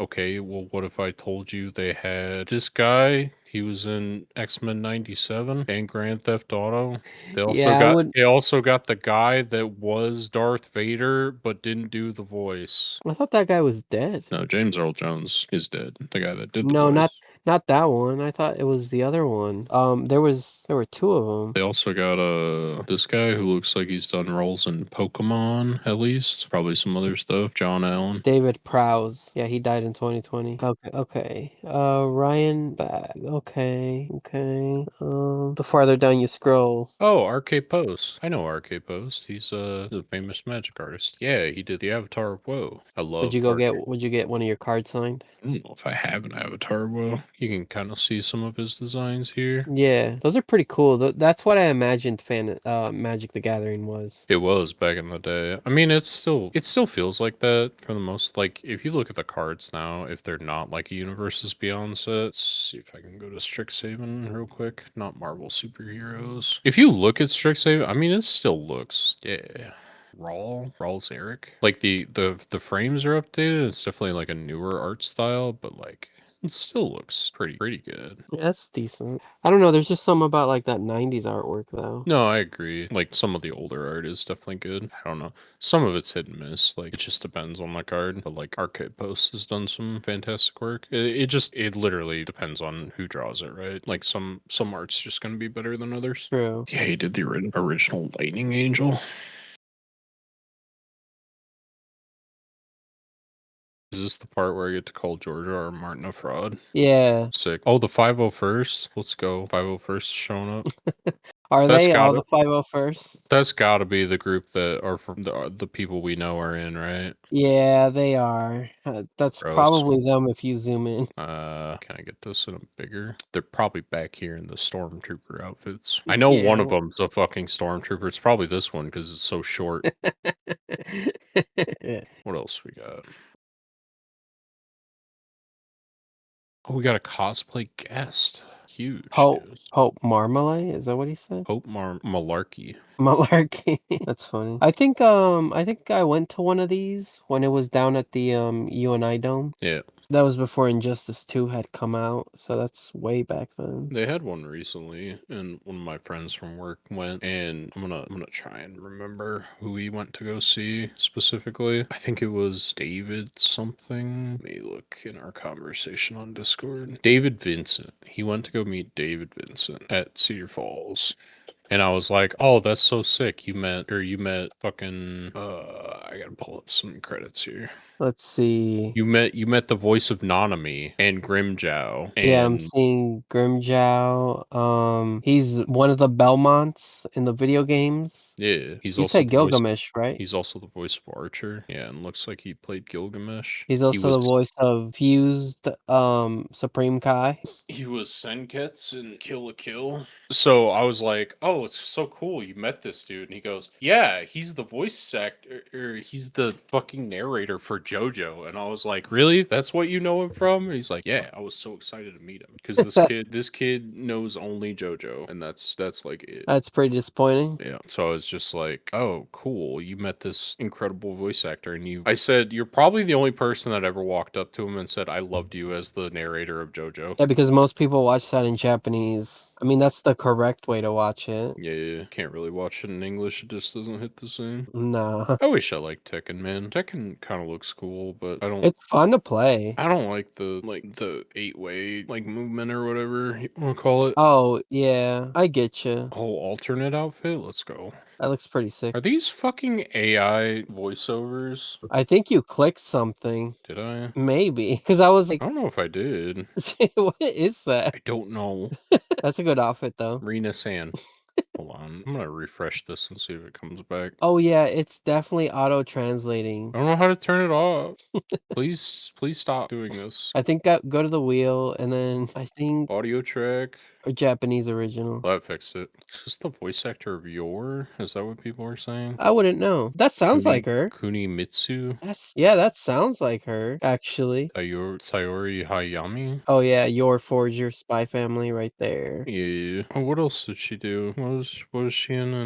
Okay, well, what if I told you they had this guy? He was in X-Men '97 and Grand Theft Auto. Yeah, I would. They also got the guy that was Darth Vader but didn't do the voice. I thought that guy was dead. No, James Earl Jones is dead. The guy that did the No, voice. not that one. I thought it was the other one. There were two of them. They also got this guy who looks like he's done roles in Pokemon, at least. Probably some other stuff. John Allen. David Prowse. Yeah, he died in 2020. Okay, okay. Ryan Bag. Okay, okay. The farther down you scroll. Oh, RK Post. I know RK Post. He's a famous magic artist. Yeah, he did the Avatar of Woe. I love RK. Would you get one of your cards signed? I don't know if I have an Avatar of Woe. You can kind of see some of his designs here. Yeah, those are pretty cool. That's what I imagined Magic the Gathering was. It was back in the day. I mean, it still feels like that for the most. Like, if you look at the cards now, if they're not like a Universes Beyond set, let's see if I can go to Strixhaven real quick. Not Marvel superheroes. If you look at Strixhaven, I mean, it still looks, yeah. Rawls Eric. Like the frames are updated. It's definitely like a newer art style, but like it still looks pretty good. Yeah, that's decent. I don't know. There's just something about like that '90s artwork though. No, I agree. Like some of the older art is definitely good. I don't know. Some of it's hit and miss. Like it just depends on the card. But like Arcade Post has done some fantastic work. It literally depends on who draws it, right? Like some art's just gonna be better than others. True. Yeah, he did the original Lightning Angel. Is this the part where I get to call Georgia or Martin a fraud? Yeah. Sick. Oh, the 501st. Let's go. 501st showing up. Are That's they all gotta the 501st? that's gotta be the group that are from the people we know are in, right? Yeah, they are. That's Gross. probably them if you zoom in. Can I get this in a bigger? They're probably back here in the stormtrooper outfits. I know Yeah. one of them's a fucking stormtrooper. It's probably this one because it's so short. What else we got? Oh, we got a cosplay guest. Huge news. Hope Marmalade? Is that what he said? Hope Malarkey. Malarkey. That's funny. I think I went to one of these when it was down at the UNI Dome. Yeah. That was before Injustice 2 had come out, so that's way back then. They had one recently, and one of my friends from work went, and I'm gonna try and remember who he went to go see specifically. I think it was David something. Let me look in our conversation on Discord. David Vincent. He went to go meet David Vincent at Cedar Falls. And I was like, "Oh, that's so sick! You met fucking I gotta pull up some credits here. Let's see. You met the voice of Nanami and Grimjow Yeah, I'm and seeing Grimjow. He's one of the Belmonts in the video games. yeah, he's You also said the voice. Gilgamesh, right? He's also the voice of Archer. Yeah, and looks like he played Gilgamesh. He's He also was the voice of Fused Supreme Kai. he was Senketsu in Kill la Kill. So I was like, "Oh, it's so cool you met this dude." And he goes, "Yeah, he's the voice actor, or he's the fucking narrator for JoJo." And I was like, "Really? That's what you know him from?" And he's like, "Yeah, I was so excited to meet him because this kid knows only JoJo, and that's like it." That's pretty disappointing. Yeah. So I was just like, "Oh, cool. You met this incredible voice actor." And I said, "You're probably the only person that ever walked up to him and said, 'I loved you' as the narrator of JoJo." Yeah, because most people watch that in Japanese. I mean, that's the correct way to watch it. Yeah. Can't really watch it in English. It just doesn't hit the same. Nah. I wish I liked Tekken, man. Tekken kind of looks cool, but It's fun to play. I don't like the 8-way like movement or whatever you want to call it. Oh, yeah. I get you. Whole alternate outfit. Let's go. That looks pretty sick. Are these fucking AI voiceovers? I think you clicked something. Did I? Maybe. Because I was I like, don't know if I did. what is that? I don't know. That's a good outfit, though. Rena San. Hold on. I'm gonna refresh this and see if it comes back. Oh, yeah. It's definitely auto-translating. I don't know how to turn it off. Please stop doing this. I think go to the wheel, and then I think Audio track. a Japanese original. Well, that fixed it. Is this the voice actor of Yor? Is that what people are saying? I wouldn't know. That sounds like her. Kunimitsu? Yeah, that sounds like her, actually. Sayori Hayami? Oh, yeah. Your Forger Spy Family right there. Yeah. Oh, what else did she do? What was she in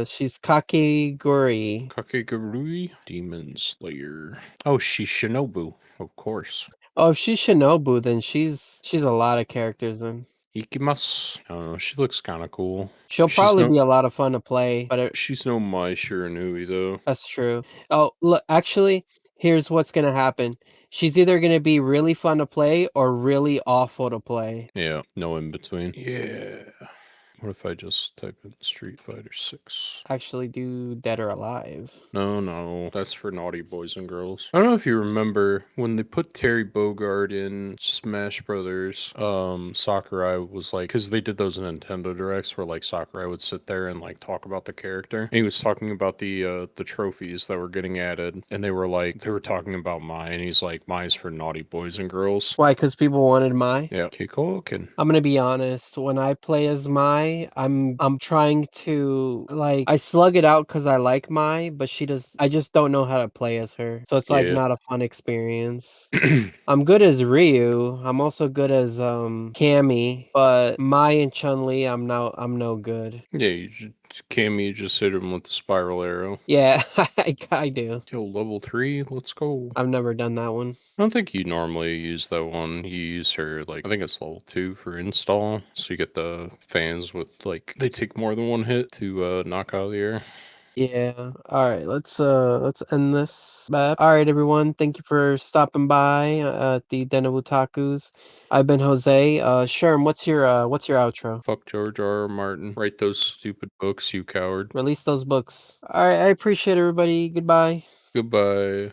She's Kakeguri. Kakegurui? Demon Slayer. Oh, she's Shinobu, of course. Oh, if she's Shinobu, then she's a lot of characters then. Ikimas. I don't know. She looks kind of cool. She'll probably be a lot of fun to play, but She's no Mai Shiranui though. that's true. Oh, look, actually, here's what's gonna happen. She's either gonna be really fun to play or really awful to play. Yeah, no in between. Yeah. What if I just type in Street Fighter 6? Actually do Dead or Alive. No, that's for naughty boys and girls. I don't know if you remember when they put Terry Bogard in Smash Brothers. Sakurai was like, because they did those Nintendo Directs where like Sakurai would sit there and like talk about the character. And he was talking about the trophies that were getting added, and they were talking about Mai, and he's like, Mai's for naughty boys and girls. Why? Because people wanted Mai? Yeah, Kikoken. I'm gonna be honest. When I play as Mai, I'm trying to like I slug it out because I like Mai, but I just don't know how to play as her. So it's like Yeah. not a fun experience. I'm good as Ryu. I'm also good as Cammy, but Mai and Chun-Li, I'm no good. Yeah, Cammy just hit him with the spiral arrow. Yeah, I do. Yo, level 3, let's go. I've never done that one. I don't think you normally use that one. You use her, like, I think it's level 2 for install. So you get the fans with, like, they take more than one hit to knock out of the air. Yeah. All right. Let's end this. All right, everyone. Thank you for stopping by at the Den of Outakus. I've been Jose. Sherm, what's your outro? Fuck George R. R. Martin. Write those stupid books, you coward. Release those books. All right. I appreciate everybody. Goodbye. Goodbye.